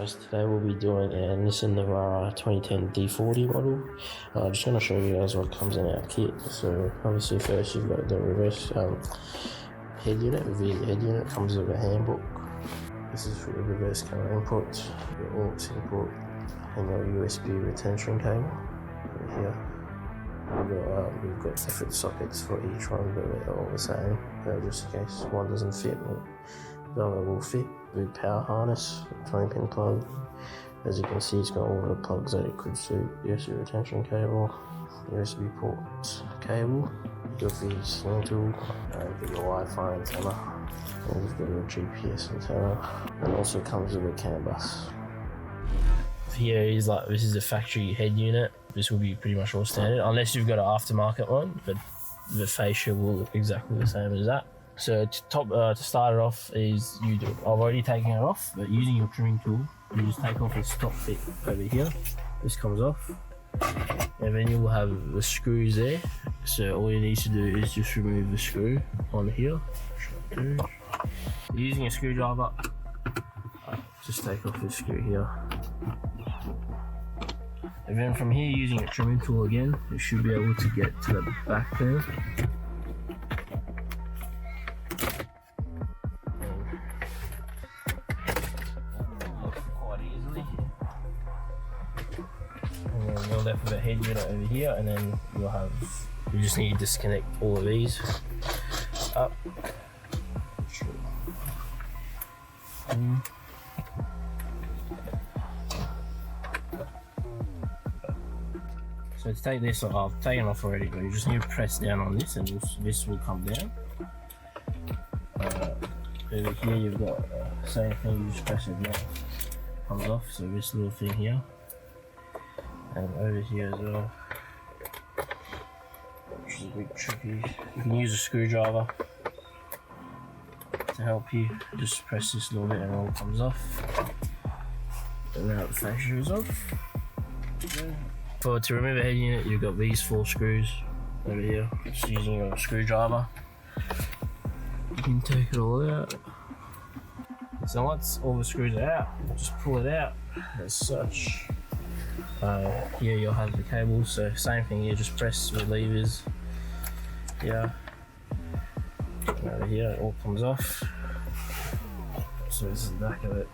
guys, today we'll be doing a Nissan Navara 2010 D40 model. I'm just going to show you guys what comes in our kit. So obviously first you've got the reverse head unit, Vhedia head unit. Comes with a handbook. This is for your reverse camera input, your aux input, and your USB retention cable. Over here we've got different sockets for each one, but they're all the same, just in case one doesn't fit. The other will fit. With power harness, 20-pin plug. As you can see, it's got all the plugs that it could suit. USB retention cable, USB port cable, your Vhedia tool, you've got your Wi-Fi antenna, and you've got your GPS antenna. It also comes with a CAN bus. Here is this is a factory head unit. This will be pretty much all standard, unless you've got an aftermarket one, but the Facia will look exactly the same as that. So to start it off is I've already taken it off, but using your trimming tool, you just take off this top bit over here. This comes off, and then you will have the screws there. So all you need to do is just remove the screw on here. Using a screwdriver, just take off this screw here. And then from here, using a trimming tool again, you should be able to get to the back there. And then you're left with a head unit over here, and then you just need to disconnect all of these up. So to take this off, I've taken off already, but you just need to press down on this and this will come down. Over here you've got same thing, you just press it down, comes off, so this little thing here. And over here as well, which is a bit tricky. You can use a screwdriver to help you. Just press this little bit and it all comes off. And now the fascia is off. To remove a head unit, you've got these 4 screws over here. Just using a screwdriver, you can take it all out. So once all the screws are out, just pull it out as such. Here you'll have the cables, so same thing here, just press the levers here. And over here it all comes off. So this is the back of it.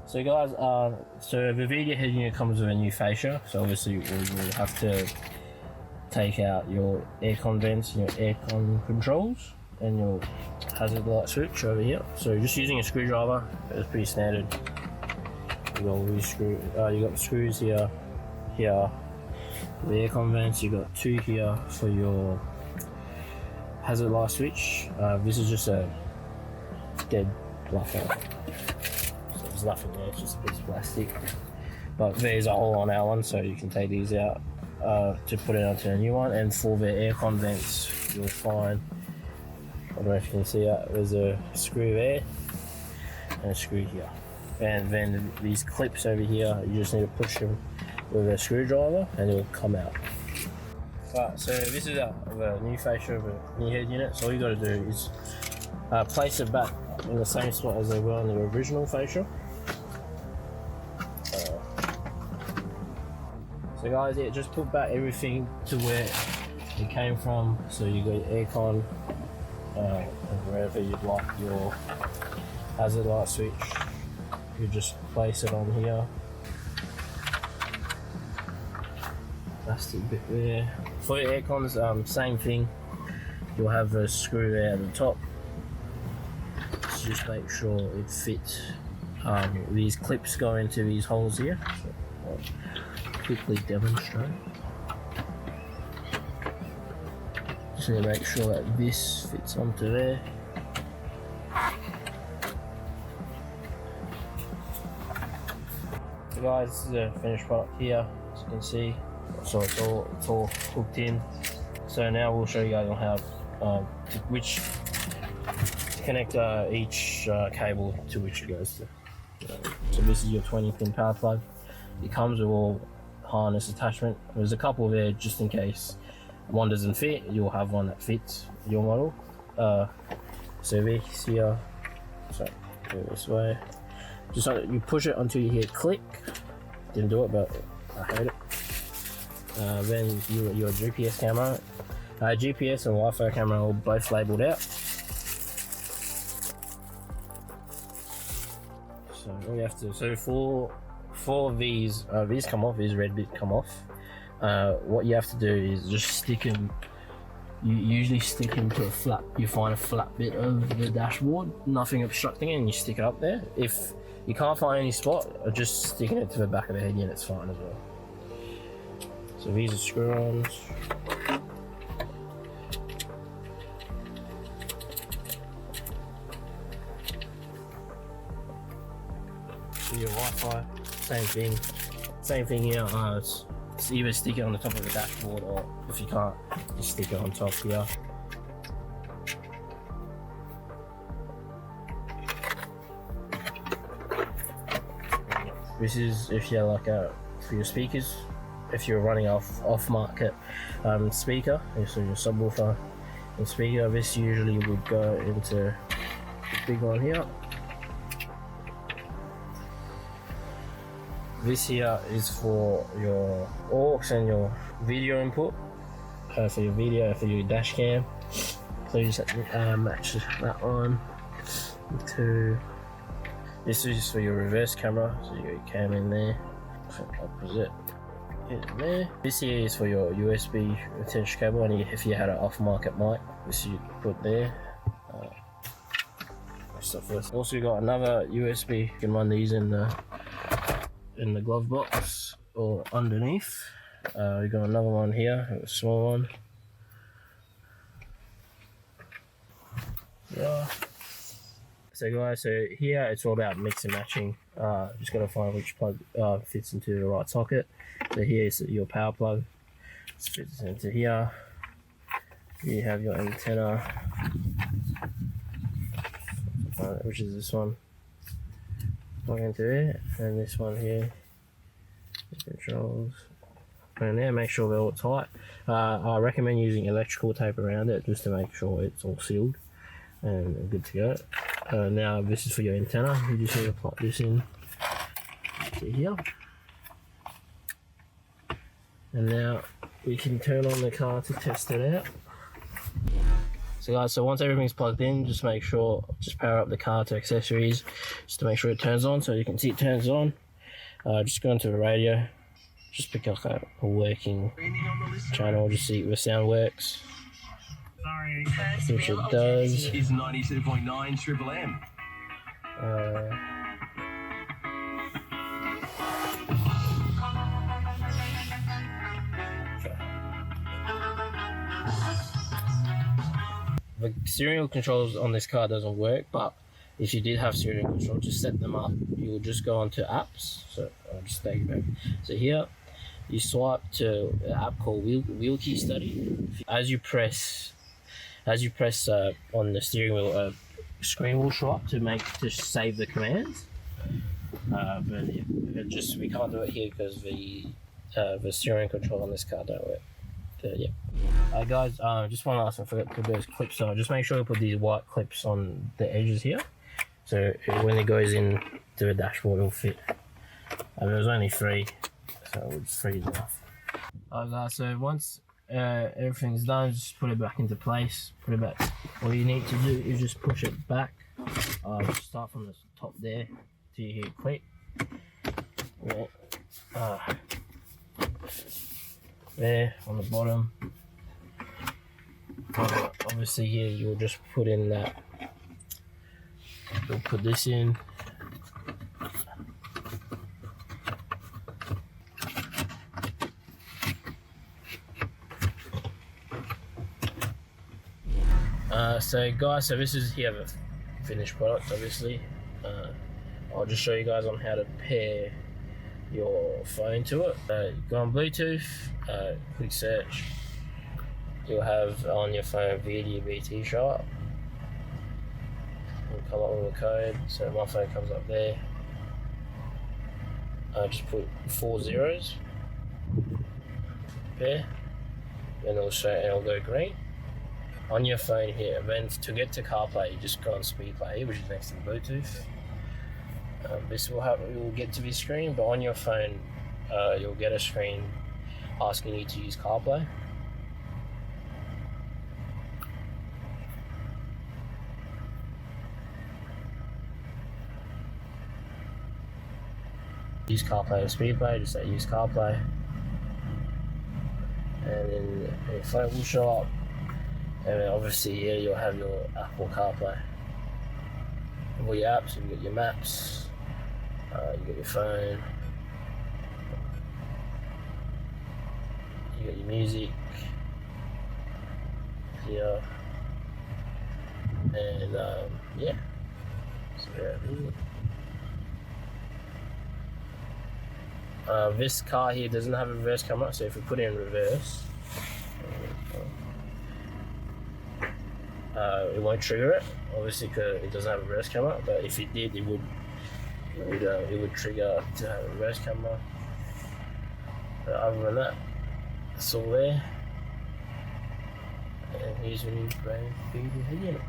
So guys, so the Vhedia head unit comes with a new fascia, so obviously we will have to take out your aircon vents and your aircon controls and your hazard light switch over here. So just using a screwdriver, it's pretty standard. You got the screws here, the aircon vents. You got 2 here for your hazard light switch. This is just a dead buffer. There's nothing there, it's just a piece of plastic. But these are all on our one, so you can take these out to put it onto a new one. And for the aircon vents, you'll find, I don't know if you can see that, there's a screw there and a screw here. And then these clips over here, you just need to push them with a screwdriver and it will come out. Right, so this is the new fascia of a new head unit. So all you got to do is place it back in the same spot as they were on the original fascia. So guys, yeah, just put back everything to where it came from. So you got your aircon, and wherever you'd like your hazard light switch, you just place it on here. Plastic bit there. For your aircons, same thing. You'll have a screw there at the top. So just make sure it fits. These clips go into these holes here. So I'll quickly demonstrate. Just need to make sure that this fits onto there. So guys, this is the finished product here, as you can see. So it's all hooked in. So now we'll show you guys on how to connect each cable to which it goes to. So this is your 20-pin power plug. It comes with all harness attachment. There's a couple there just in case one doesn't fit. You'll have one that fits your model. So this here, so go this way. Just you push it until you hear click. Didn't do it, but I hate it. Then your GPS camera. GPS and Wi-Fi camera are both labelled out. So all you have to, so for these come off, these red bits come off. What you have to do is just stick them. You usually stick them to a flat. You find a flat bit of the dashboard, nothing obstructing it, and you stick it up there. If you can't find any spot, just sticking it to the back of the head unit, it's fine as well. So these are screw-ons. Your Wi-Fi, same thing here. It's either stick it on the top of the dashboard, or if you can't, just stick it on top here. This is if you're like for your speakers, if you're running off-market speaker, so your subwoofer and speaker, this usually would go into the big one here. This here is for your aux and your video input, for your video, for your dash cam. So you just have to match that one to. This is for your reverse camera, so you got your cam in there, opposite, in there. This here is for your USB retention cable, and if you had an off-market mic, this you put there. Also got another USB, you can run these in the glove box or underneath. We got another one here, a small one. Yeah. So guys, so here it's all about mix and matching. Just gotta find which plug fits into the right socket. So here is your power plug. This fits into here. You have your antenna, which is this one. Plug into it, and this one here, the controls, and there, make sure they're all tight. I recommend using electrical tape around it just to make sure it's all sealed and good to go. Now this is for your antenna. You just need to plug this in to here, and now we can turn on the car to test it out. So guys, so once everything's plugged in, just make sure, just power up the car to accessories, just to make sure it turns on, so you can see it turns on. Just go into the radio, just pick up a working channel, just see if the sound works. Which it does. Is 92.9 Triple M. The steering wheel controls on this car doesn't work, but if you did have steering wheel control, just set them up. You'll just go onto apps. So I'll just take it back. So here, you swipe to an app called Wheel Key Study. As you press on the steering wheel, a screen will show up to save the commands. But we can't do it here because the steering control on this car don't work. Yeah. Guys, just one last thing, I forgot to put those clips on. Just make sure you put these white clips on the edges here, so when it goes in to the dashboard, it'll fit. There was only 3, so it's 3 enough. Guys, so once everything's done, just put it back into place. Put it back. All you need to do is just push it back. Just start from the top there till you hear click. Yeah. There on the bottom. Obviously here you'll just put in that, you'll put this in. So guys, so this is here the finished product obviously. I'll just show you guys on how to pair your phone to it. Go on Bluetooth, quick search. You'll have on your phone Vhedia BT show up. It'll come up with a code, so my phone comes up there. Just put 4 zeros, pair, then it'll go green. On your phone here, then to get to CarPlay, you just go on speed play, which is next to the Bluetooth. This will have, you'll get to this screen, but on your phone, you'll get a screen asking you to use CarPlay. Use CarPlay or SpeedPlay, just say use CarPlay. And then your phone will show up. And then obviously here you'll have your Apple CarPlay. All your apps, you've got your maps, you've got your phone, you got your music here, and yeah, so yeah. This car here doesn't have a reverse camera, so if we put it in reverse, it won't trigger it, obviously, because it doesn't have a reverse camera. But if it did, it would trigger to have a reverse camera. But other than that, it's all there. And here's your new brand new Vhedia.